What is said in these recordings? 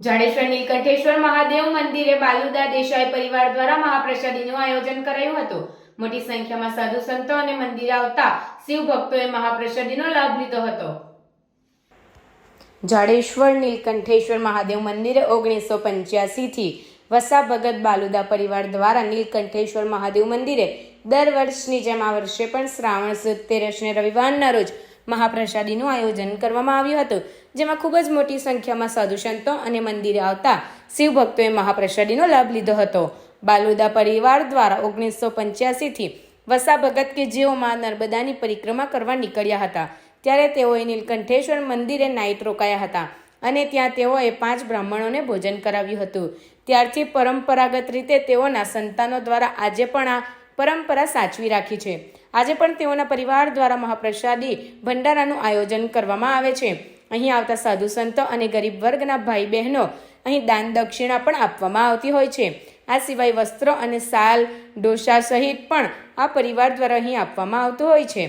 જાડેશ્વર નીલકંઠેશ્વર મહાદેવ મંદિરે બાલુદા દેસાઈ પરિવાર દ્વારા મહાપ્રસાદીનું આયોજન કરાયું હતું। મોટી સંખ્યામાં સાધુ સંતો અને મંદિરે આવતા શિવ ભક્તોએ મહાપ્રસાદીનો લાભ લીધો હતો। જાડેશ્વર નીલકંઠેશ્વર મહાદેવ મંદિરે 1985 થી વસા ભગત બાલુદા પરિવાર દ્વારા નીલકંઠેશ્વર મહાદેવ મંદિરે દર વર્ષની જેમ આ વર્ષે પણ શ્રાવણ સુદ 13ને રવિવારના રોજ મહાપ્રસાદીનું આયોજન કરવામાં આવ્યું હતું, જેમાં ખૂબ જ મોટી સંખ્યામાં સાધુ સંતો અને મંદિરે આવતા શિવ ભક્તોએ મહાપ્રસાદીનો લાભ લીધો હતો। બાલુદા પરિવાર દ્વારા 1985 થી વસા ભગત કે જેઓ માં નર્મદાની પરિક્રમા કરવા નીકળ્યા હતા ત્યારે તેઓએ નીલકંઠેશ્વર મંદિરે નાઈટ રોકાયા હતા અને ત્યાં તેઓએ 5 બ્રાહ્મણોને ભોજન કરાવ્યું હતું। ત્યારથી પરંપરાગત રીતે તેઓના સંતાનો દ્વારા આજે પણ આ પરંપરા સાચવી રાખી છે। આજે પણ તેઓના પરિવાર દ્વારા મહાપ્રસાદી ભંડારાનું આયોજન કરવામાં આવે છે। અહીં આવતા સાધુ સંતો અને ગરીબ વર્ગના ભાઈ બહેનો અહીં દાન દક્ષિણા પણ આપવામાં આવતી હોય છે। આ સિવાય વસ્ત્રો અને સાલ ડોસા સહિત પણ આ પરિવાર દ્વારા અહીં આપવામાં આવતું હોય છે।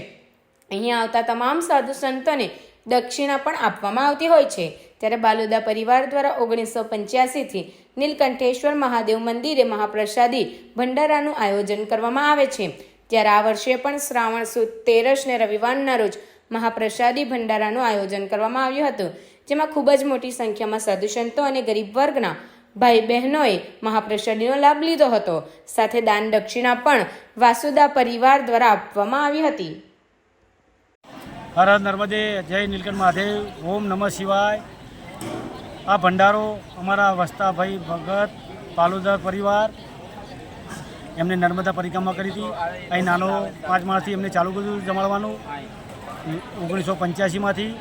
અહીં આવતા તમામ સાધુ સંતોને દક્ષિણા પણ આપવામાં આવતી હોય છે। ત્યારે બાલુદા પરિવાર દ્વારા 1985 થી નીલકંઠેશ્વર મહાદેવ મંદિરે મહાપ્રસાદી ભંડારાનું આયોજન કરવામાં આવે છે। ત્યારે આ વર્ષે પણ શ્રાવણ સુદ 13ને રવિવારના રોજ મહાપ્રસાદી ભંડારાનું આયોજન કરવામાં આવ્યું હતું, જેમાં ખૂબ જ મોટી સંખ્યામાં સાધુ સંતો અને ગરીબ વર્ગના ભાઈ બહેનોએ મહાપ્રસાદીનો લાભ લીધો હતો। સાથે દાન દક્ષિણા પણ વાસુદા પરિવાર દ્વારા આપવામાં આવી હતી। હર હર નર્મદે, જય નીલકંઠ મહાદેવ, ઓમ નમઃ શિવાય। આ ભંડારો અમારા વસ્તાભાઈ ભગત બાલુદા પરિવાર એમને નર્મદા પરિક્રમા કરી હતી। અહીં નાનો 5 માણસથી એમને ચાલુ કર્યું જમાડવાનું 1985માંથી,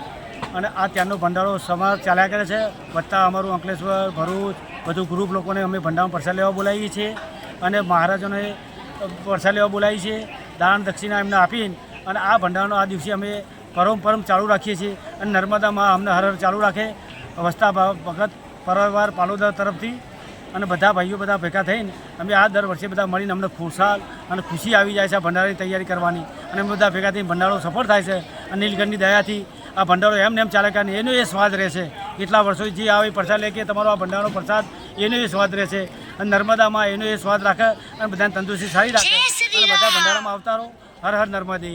અને આ ત્યારનો ભંડારો સમાજ ચાલ્યા કરે છે। વત્તા અમારું અંકલેશ્વર, ભરૂચ બધું ગ્રુપ લોકોને અમે ભંડારામાં પ્રસાદ લેવા બોલાવીએ છીએ અને મહારાજોને પ્રસાદ લેવા બોલાવીએ છીએ। દાન દક્ષિણા એમને આપીને અને આ ભંડારાનો આ દિવસે અમે પરમ ચાલુ રાખીએ છીએ અને નર્મદામાં અમને હર હર ચાલુ રાખે વસ્તા ભગત પરિવાર પાલોદર તરફથી અને બધા ભાઈઓ બધા ભેગા થઈને અમે આ દર વર્ષે બધા મળીને અમને ખુશાલ અને ખુશી આવી જાય છે આ ભંડારાની તૈયારી કરવાની, અને અમે બધા ભેગા થઈને ભંડારો સફળ થાય છે। અને નીલકંઠની દયાથી આ ભંડારો એમને એમ ચાલે કે એનો એ સ્વાદ રહેશે। કેટલા વર્ષોથી જે આવે પ્રસાદ લે કે તમારો આ ભંડારાનો પ્રસાદ એનો એ સ્વાદ રહેશે અને નર્મદામાં એનો એ સ્વાદ રાખે અને બધાને તંદુરસ્તી સારી રાખે અને બધા ભંડારામાં આવતા રહો। હર હર નર્મદે।